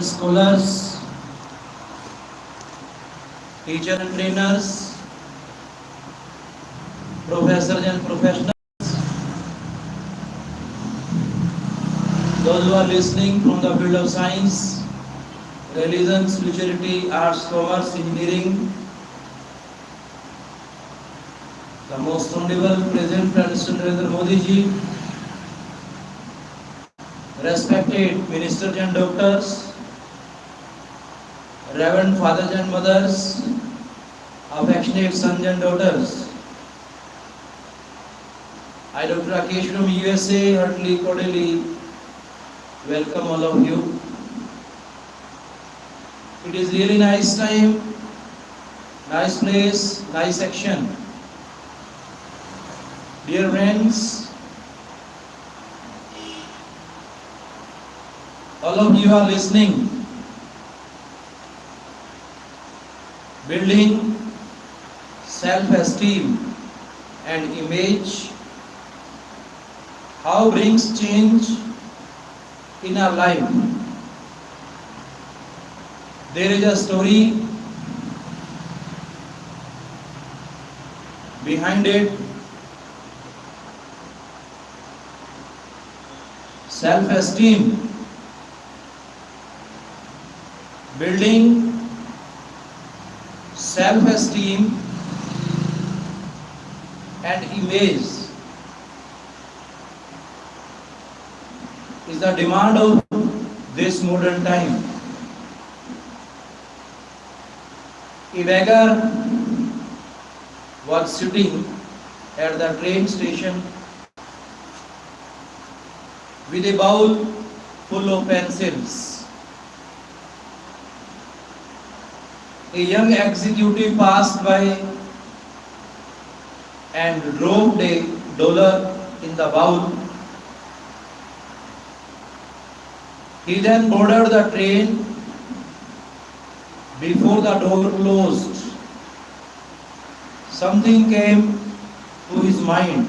scholars, teachers and trainers, professors and professionals, those who are listening from the field of science, religion, spirituality, arts, commerce, engineering, the most honorable President Prime Minister Narendra Modi ji, respected ministers and doctors, reverend fathers and mothers, affectionate sons and daughters. I, Dr.RKM from USA, heartily, cordially welcome all of you. It is really nice time, nice place, nice action. Dear friends, all of you are listening. Building self-esteem and image, how brings change in our life. There is a story behind it. Self-esteem, building self-esteem and image is the demand of this modern time. A beggar was sitting at the train station with a bowl full of pencils. A young executive passed by and dropped $1 in the bowl. He then boarded the train. Before the door closed, something came to his mind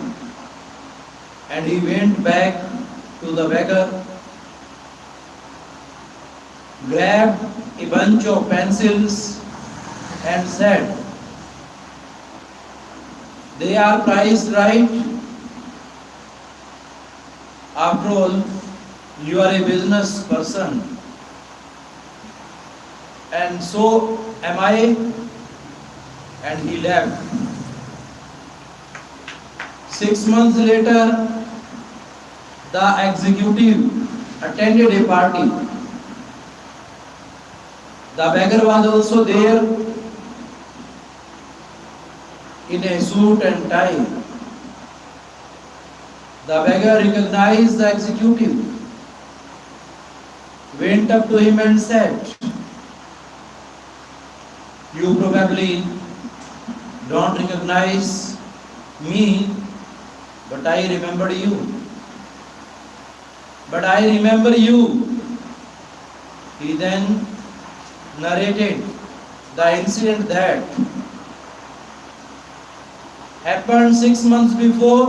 and he went back to the beggar, grabbed a bunch of pencils and said, "They are priced right. After all, you are a business person. And so am I." And he left. 6 months later, the executive attended a party. The beggar was also there in a suit and tie. The beggar recognized the executive, went up to him and said, "You probably don't recognize me, but I remember you. But I remember you." He then narrated the incident that happened 6 months before.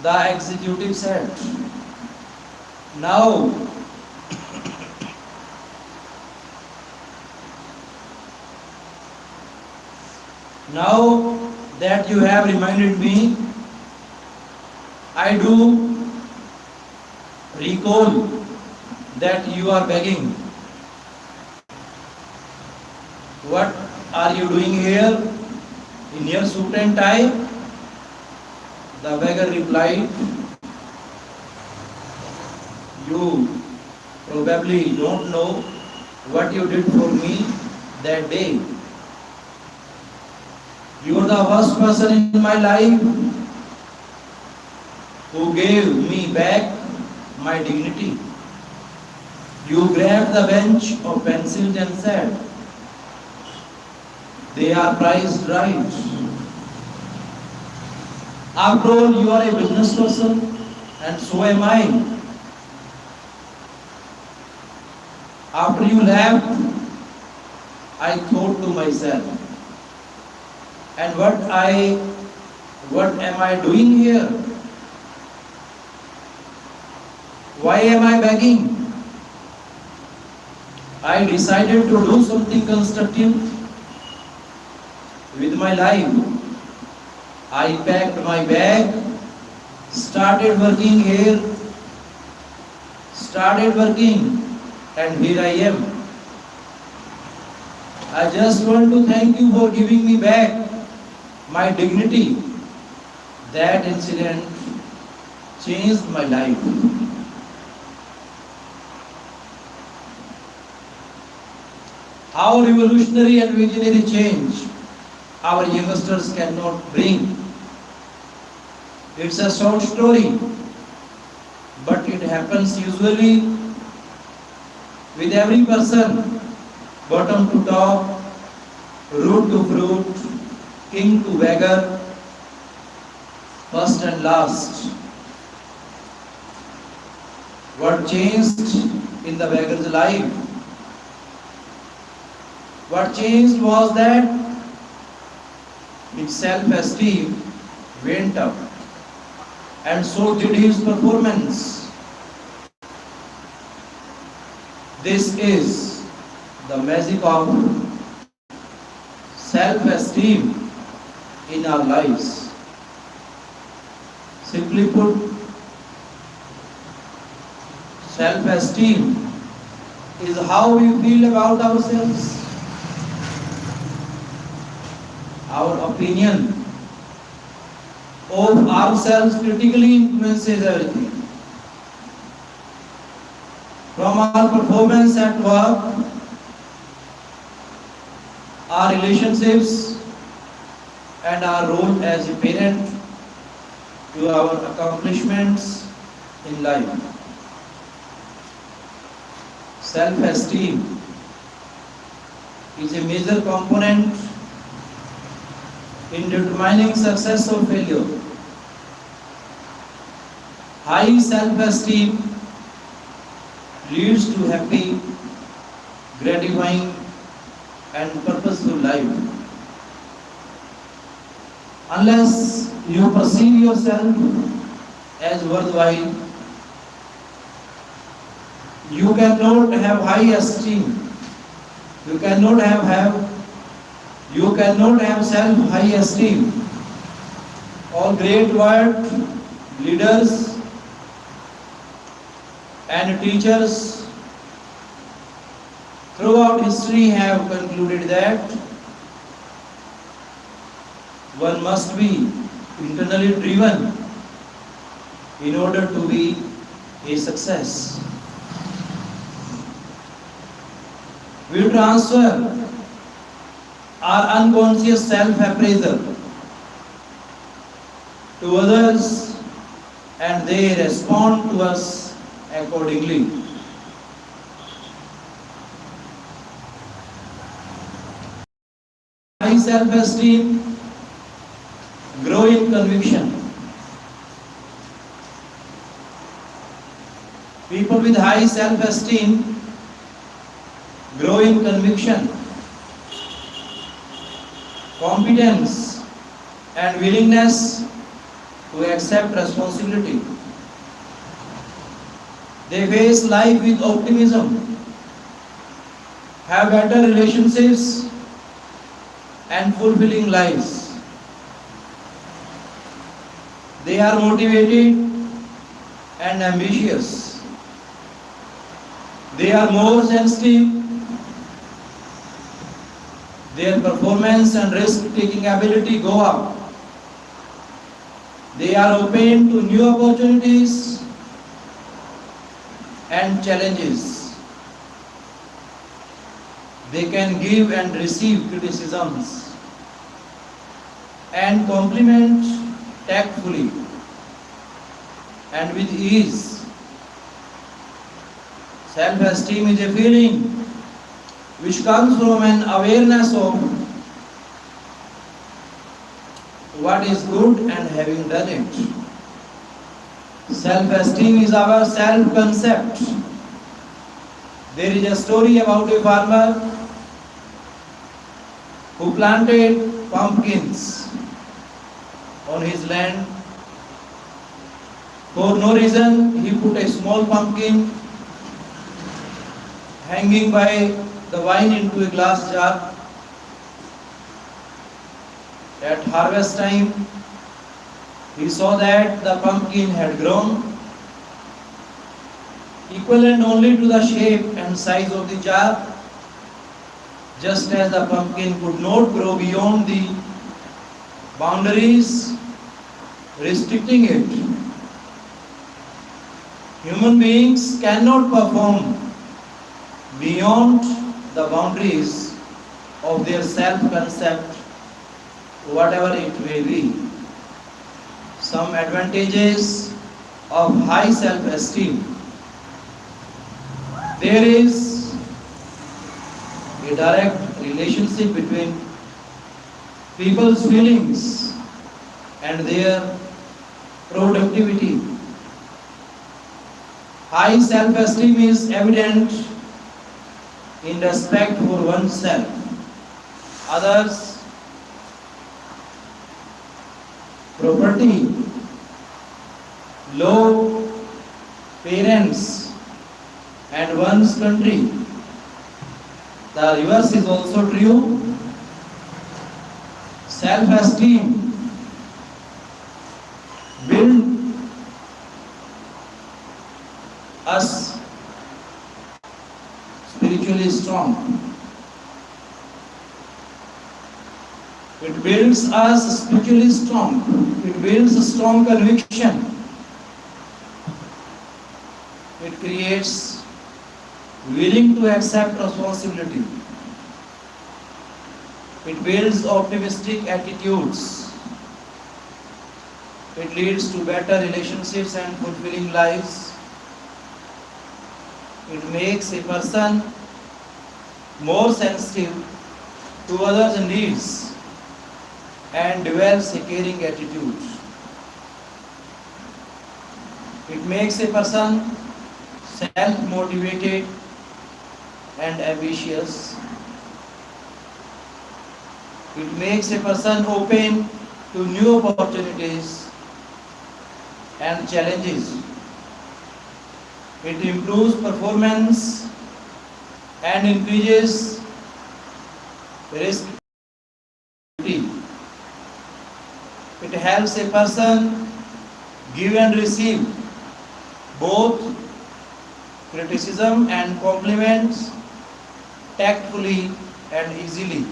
The executive said, Now that you have reminded me, I do recall that you are begging. What are you doing here in your suit and tie?" The beggar replied, "You probably don't know what you did for me that day. You are the worst person in my life who gave me back my dignity. You grabbed the bunch of pencils and said, 'They are priced right. After all, you are a business person, and so am I.' After you left, I thought to myself, and what am I doing here? Why am I begging? I decided to do something constructive with my life. I packed my bag, started working here, and here I am. I just want to thank you for giving me back my dignity. That incident changed my life. How revolutionary and visionary change our youngsters cannot bring. It's a short story, but it happens usually with every person, bottom to top, root to fruit, king to beggar, first and last. What changed in the beggar's life? What changed was that his self-esteem went up, and so did his performance. This is the magic of self-esteem in our lives. Simply put, self-esteem is how we feel about ourselves. Our opinion of ourselves critically influences everything. From our performance at work, our relationships, and our role as a parent, to our accomplishments in life. Self-esteem is a major component in determining success or failure. High self-esteem leads to happy, gratifying, and purposeful life. Unless you perceive yourself as worthwhile, you cannot have high esteem. You cannot have self-high esteem. All great world leaders and teachers throughout history have concluded that one must be internally driven in order to be a success. We transfer our unconscious self-appraisal to others, and they respond to us accordingly. High self-esteem grow in conviction. People with high self-esteem grow in conviction, competence, and willingness to accept responsibility. They face life with optimism, have better relationships, and fulfilling lives. They are motivated and ambitious. They are more sensitive. Their performance and risk-taking ability go up. They are open to new opportunities and challenges. They can give and receive criticisms and compliment tactfully and with ease. Self-esteem is a feeling which comes from an awareness of what is good and having done it. Self-esteem is our self-concept. There is a story about a farmer who planted pumpkins on his land. For no reason, he put a small pumpkin hanging by the wine into a glass jar. At harvest time, he saw that the pumpkin had grown, equivalent only to the shape and size of the jar, just as the pumpkin could not grow beyond the boundaries restricting it. Human beings cannot perform beyond the boundaries of their self-concept, whatever it may be. Some advantages of high self-esteem. There is a direct relationship between people's feelings and their productivity. High self-esteem is evident in respect for oneself, others, property, law, parents, and one's country. The reverse is also true. Self-esteem builds us spiritually strong. It builds us spiritually strong. It builds a strong conviction. It creates willing to accept responsibility. It builds optimistic attitudes. It leads to better relationships and fulfilling lives. It makes a person more sensitive to others' needs and develops a caring attitude. It makes a person self-motivated and ambitious. It makes a person open to new opportunities and challenges. It improves performance and increases risk. It helps a person give and receive both criticism and compliments tactfully and easily.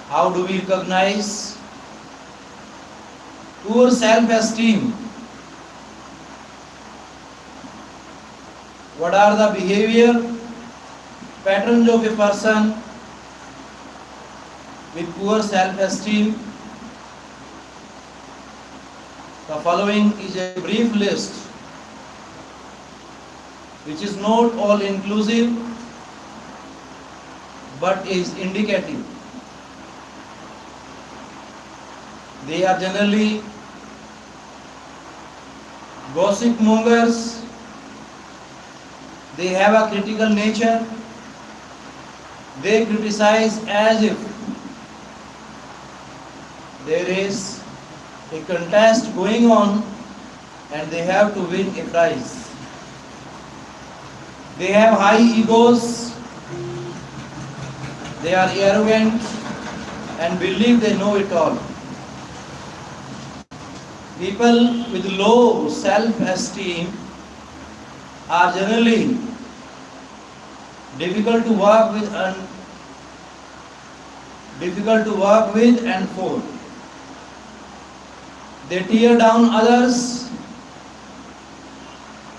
How do we recognize poor self-esteem? What are the behavior patterns of a person with poor self-esteem? The following is a brief list, which is not all inclusive but is indicative. They are generally gossip mongers. They have a critical nature. They criticize as if there is a contest going on and they have to win a prize. They have high egos. They are arrogant and believe they know it all. People with low self-esteem are generally difficult to work with and for. They tear down others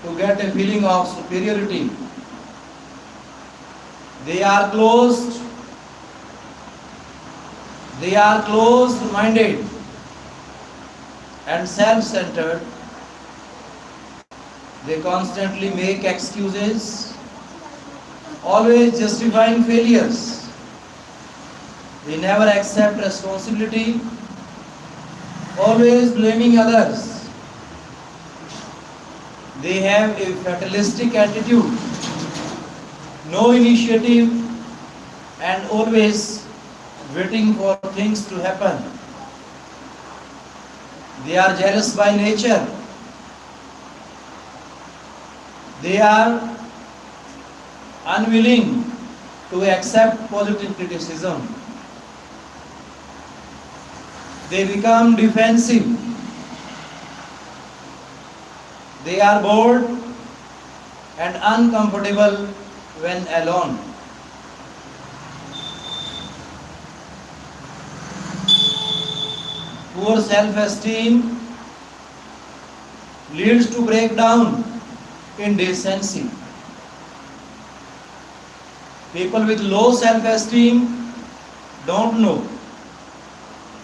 to get a feeling of superiority. They are closed-minded and self-centered. They constantly make excuses, always justifying failures. They never accept responsibility, always blaming others. They have a fatalistic attitude, no initiative, and always waiting for things to happen. They are jealous by nature They are unwilling to accept positive criticism. They become defensive. They are bored and uncomfortable when alone. Poor self-esteem leads to breakdown in decency. People with low self-esteem don't know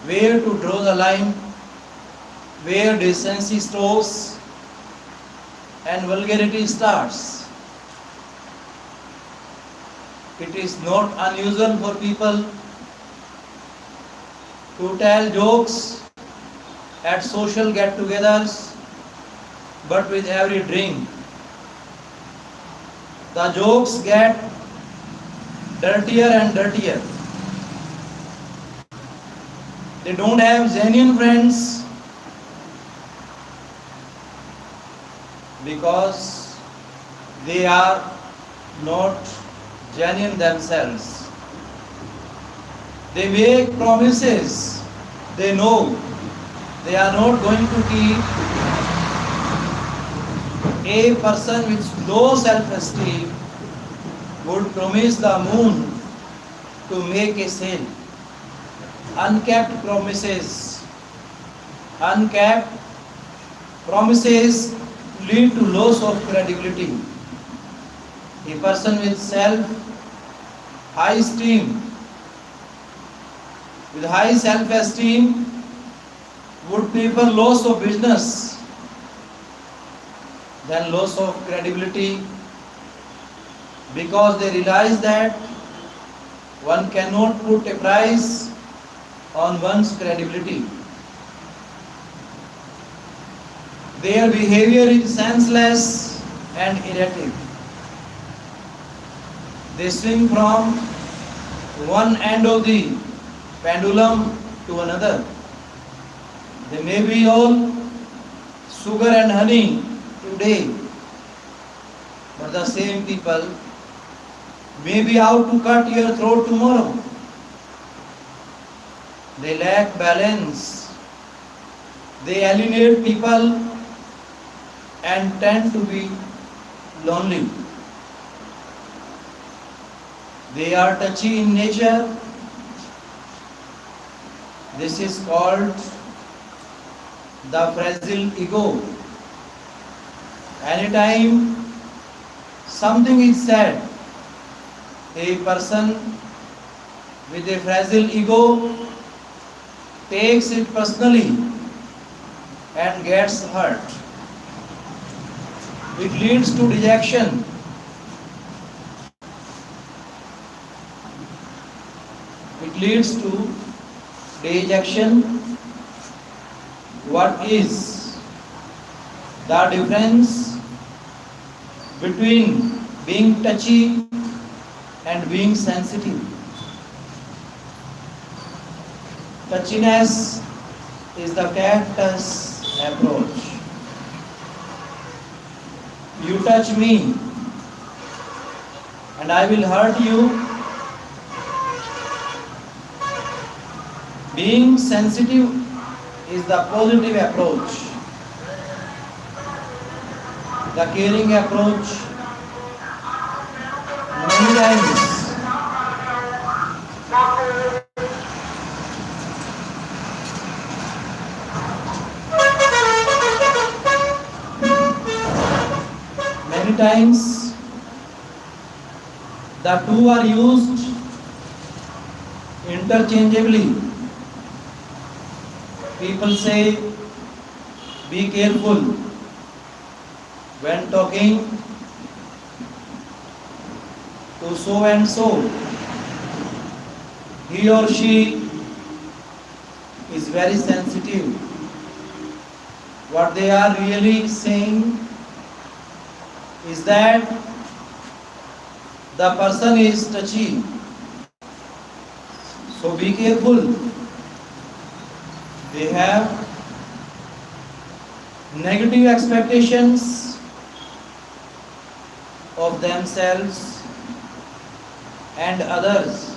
where to draw the line, where decency stops and vulgarity starts. It is not unusual for people to tell jokes at social get-togethers, but with every drink, the jokes get dirtier and dirtier. They don't have genuine friends because they are not genuine themselves. They make promises they know they are not going to keep. A person with low self-esteem would promise the moon to make a sale. Unkept promises lead to loss of credibility. A person with high esteem, with high self-esteem would prefer loss of business than loss of credibility, because they realize that one cannot put a price on one's credibility. Their behavior is senseless and erratic. They swing from one end of the pendulum to another. They may be all sugar and honey today, but the same people may be out to cut your throat tomorrow. They lack balance. They alienate people and tend to be lonely. They are touchy in nature. This is called the fragile ego. Anytime something is said, a person with a fragile ego takes it personally and gets hurt. It leads to dejection. What is the difference between being touchy and being sensitive? Touchiness is the cactus approach. You touch me and I will hurt you. Being sensitive is the positive approach, the caring approach. Many times the two are used interchangeably. People say, be careful when talking to so and so. He or she is very sensitive. What they are really saying is that the person is touchy. So be careful. They have negative expectations of themselves and others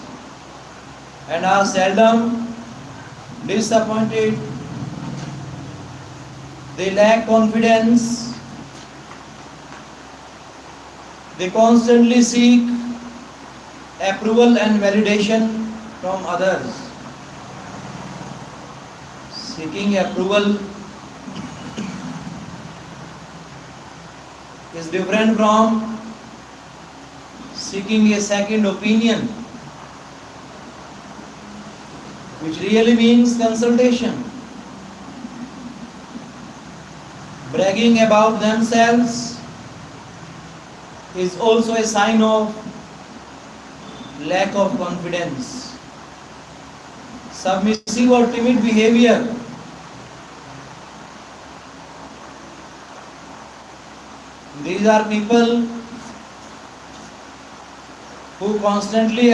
and are seldom disappointed. They lack confidence. They constantly seek approval and validation from others. Seeking approval is different from seeking a second opinion, which really means consultation. Bragging about themselves is also a sign of lack of confidence. Submissive or timid behavior these are people who constantly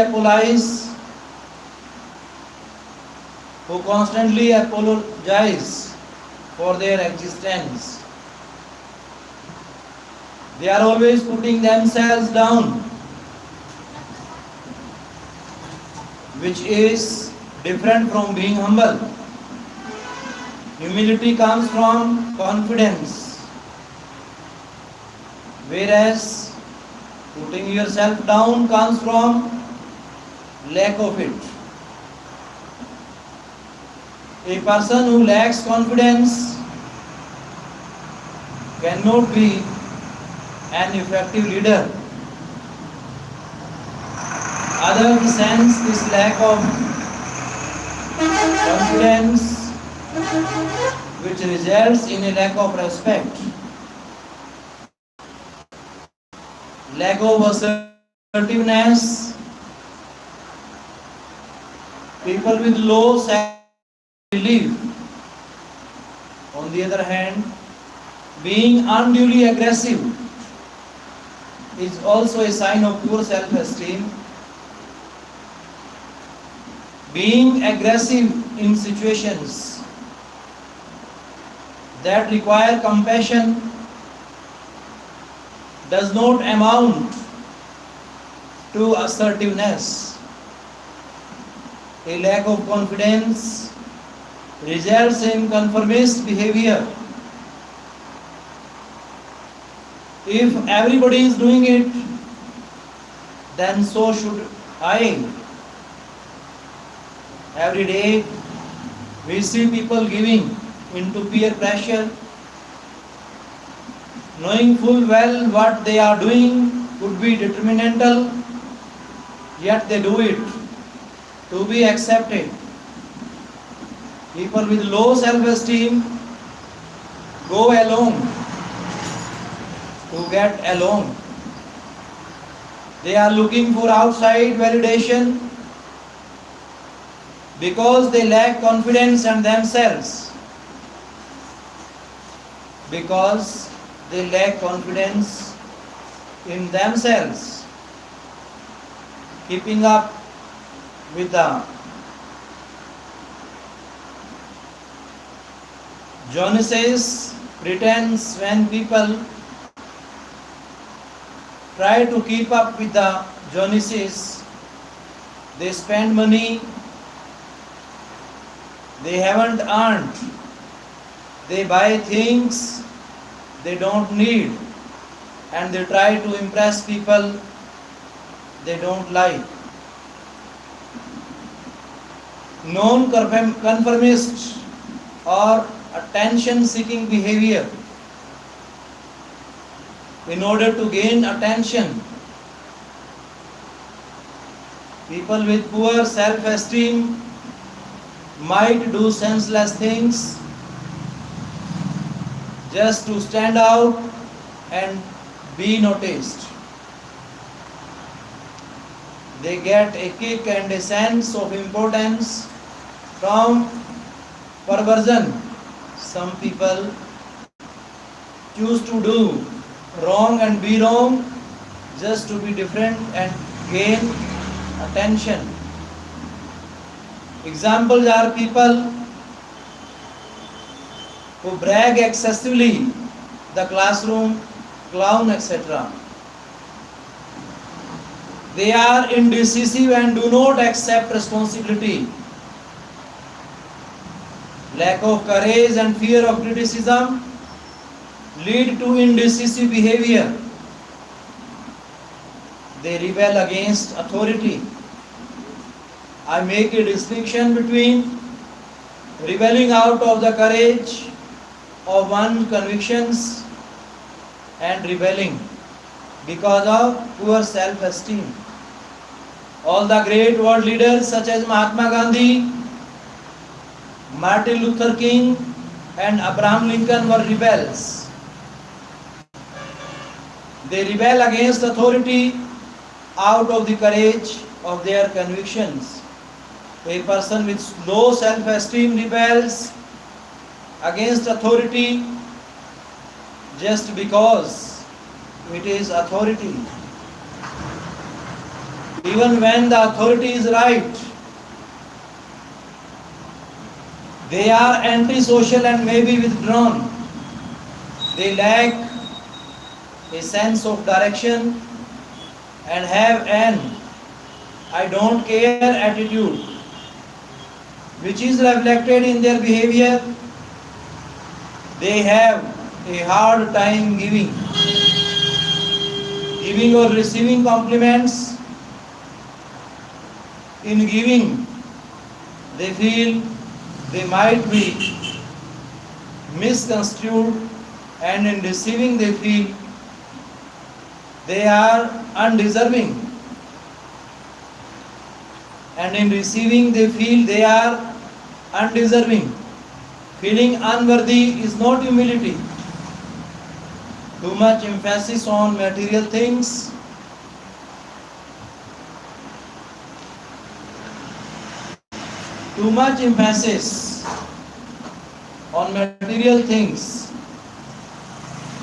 apologize for their existence. They are always putting themselves down, which is different from being humble. Humility comes from confidence, whereas putting yourself down comes from lack of it. A person who lacks confidence cannot be an effective leader. Others sense this lack of confidence, which results in a lack of respect, lack of assertiveness. People with low self-belief, on the other hand, being unduly aggressive is also a sign of poor self-esteem. Being aggressive in situations that require compassion does not amount to assertiveness. A lack of confidence results in conformist behavior. If everybody is doing it, then so should I. Every day we see people giving into peer pressure, knowing full well what they are doing could be detrimental, yet they do it to be accepted. People with low self-esteem go along to get along. They are looking for outside validation because they lack confidence in themselves. Because they lack confidence in themselves. Keeping up with the Joneses pretends when people try to keep up with the Joneses, they spend money they haven't earned. They buy things they don't need, and they try to impress people they don't like. Non-conformist or attention-seeking behavior. In order to gain attention, people with poor self-esteem might do senseless things just to stand out and be noticed. They get a kick and a sense of importance from perversion. Some people choose to do wrong and be wrong just to be different and gain attention. Examples are people who brag excessively, the classroom, clown, etc. They are indecisive and do not accept responsibility. Lack of courage and fear of criticism lead to indecisive behavior. They rebel against authority. I make a distinction between rebelling out of the courage of one's convictions and rebelling because of poor self-esteem. All the great world leaders such as Mahatma Gandhi, Martin Luther King and Abraham Lincoln were rebels. They rebel against authority out of the courage of their convictions. A person with low self-esteem rebels against authority just because it is authority. Even when the authority is right, they are antisocial and may be withdrawn. They lack a sense of direction and have an I don't care attitude, which is reflected in their behavior. They have a hard time giving or receiving compliments. In giving, they feel they might be misconstrued, and in receiving they feel they are undeserving. And in receiving they feel they are undeserving. Feeling unworthy is not humility. Too much emphasis on material things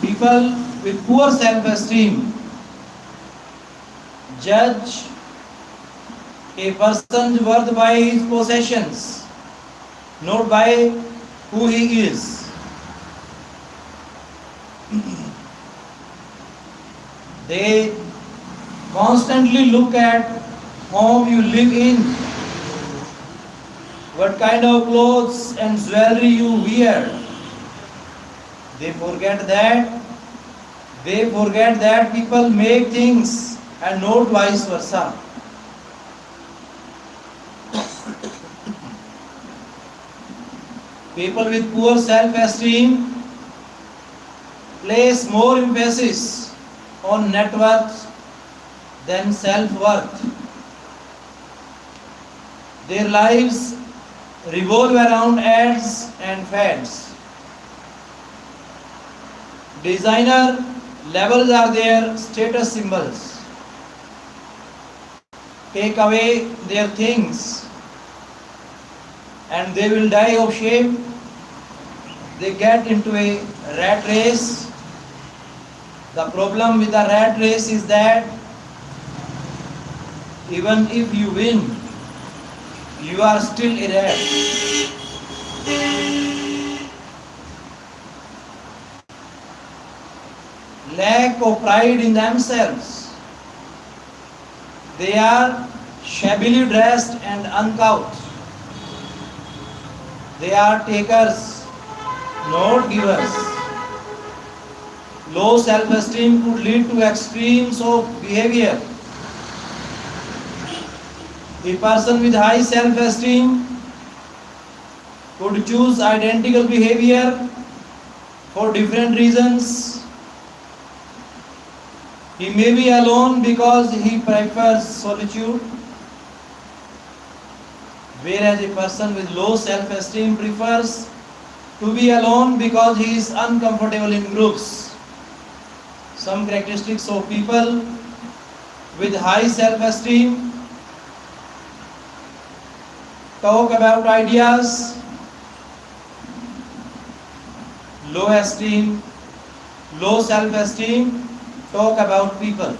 People with poor self-esteem judge a person's worth by his possessions, not by who he is. They constantly look at home you live in, what kind of clothes and jewelry you wear. They forget that people make things and not vice versa. People with poor self-esteem place more emphasis on net worth than self-worth. Their lives revolve around ads and fads. Designer labels are their status symbols. Take away their things and they will die of shame. They get into a rat race. The problem with the rat race is that even if you win, you are still a rat. Lack of pride in themselves. They are shabbily dressed and uncouth. They are takers, not givers. Low self-esteem could lead to extremes of behavior. A person with high self-esteem could choose identical behavior for different reasons. He may be alone because he prefers solitude, whereas a person with low self-esteem prefers to be alone because he is uncomfortable in groups. Some characteristics of people with high self-esteem: talk about ideas. Low self-esteem, talk about people.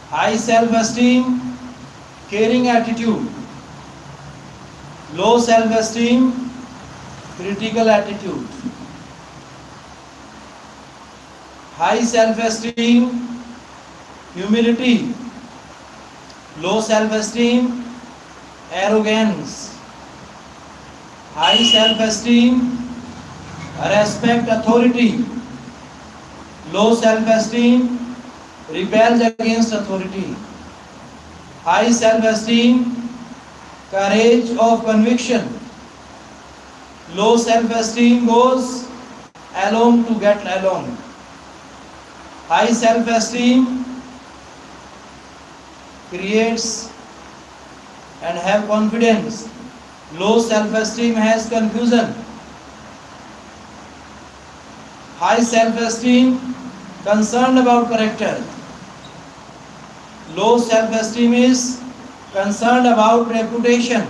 High self-esteem, caring attitude. Low self-esteem, critical attitude. High self-esteem, humility, low self-esteem, arrogance. High self-esteem, respect authority. Low self-esteem, rebels against authority. High self-esteem, courage of conviction. Low self-esteem goes along to get along. High self-esteem creates and have confidence. Low self-esteem has confusion. High self-esteem concerned about character. Low self-esteem is concerned about reputation.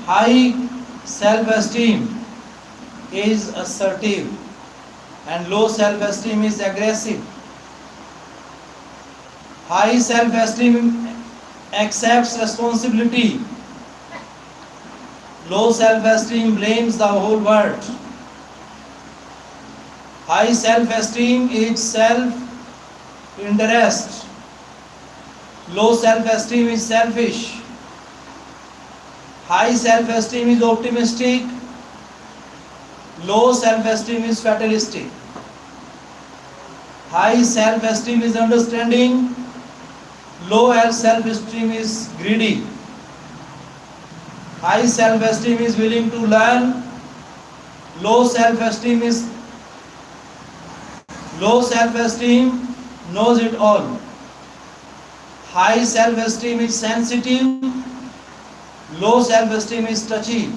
High self-esteem is assertive and low self-esteem is aggressive. High self-esteem accepts responsibility. Low self-esteem blames the whole world. High self-esteem is self-interest. Low self-esteem is selfish. High self-esteem is optimistic. Low self-esteem is fatalistic. High self-esteem is understanding. Low self-esteem is greedy. High self-esteem is willing to learn. Low self-esteem knows it all. High self-esteem is sensitive. Low self-esteem is touchy.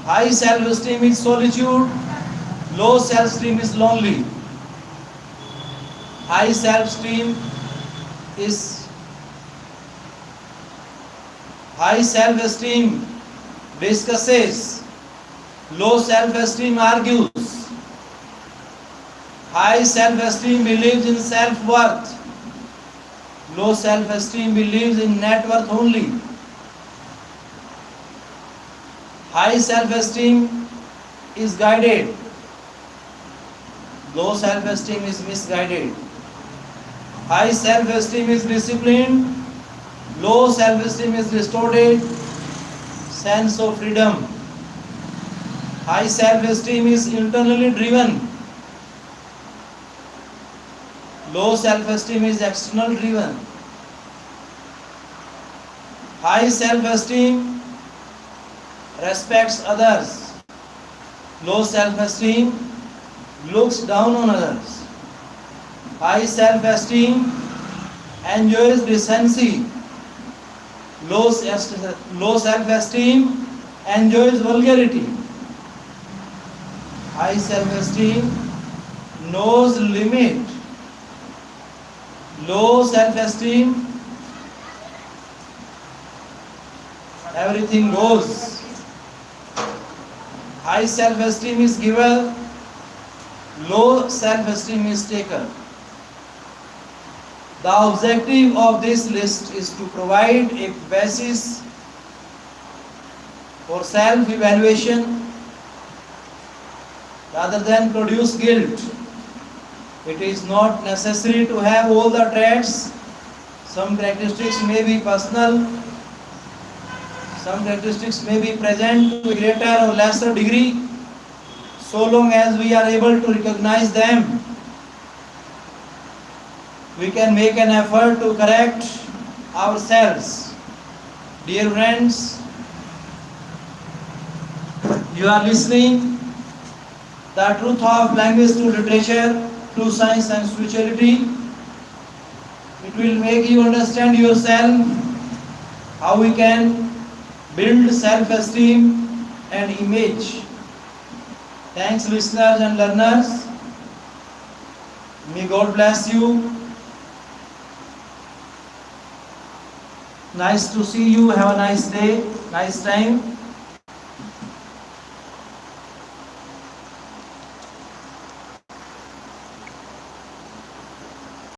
High self-esteem is solitude. Low self-esteem is lonely. High self-esteem discusses. Low self-esteem argues. High self-esteem believes in self-worth. Low self-esteem believes in net worth only. High self-esteem is guided. Low self-esteem is misguided. High self-esteem is disciplined. Low self-esteem is distorted sense of freedom. High self-esteem is internally driven. Low self-esteem is external driven. High self-esteem respects others. Low self-esteem looks down on others. High self-esteem enjoys decency. Low self-esteem enjoys vulgarity. High self-esteem knows limit. Low self-esteem, everything goes. High self-esteem is giver. Low self-esteem is taker. The objective of this list is to provide a basis for self-evaluation rather than produce guilt. It is not necessary to have all the traits. Some characteristics may be personal. Some characteristics may be present to a greater or lesser degree. So long as we are able to recognize them, we can make an effort to correct ourselves. Dear friends, you are listening the truth of language to literature, to science and spirituality. It will make you understand yourself, how we can build self-esteem and image. Thanks, listeners and learners. May God bless you. Nice to see you. Have a nice day, nice time.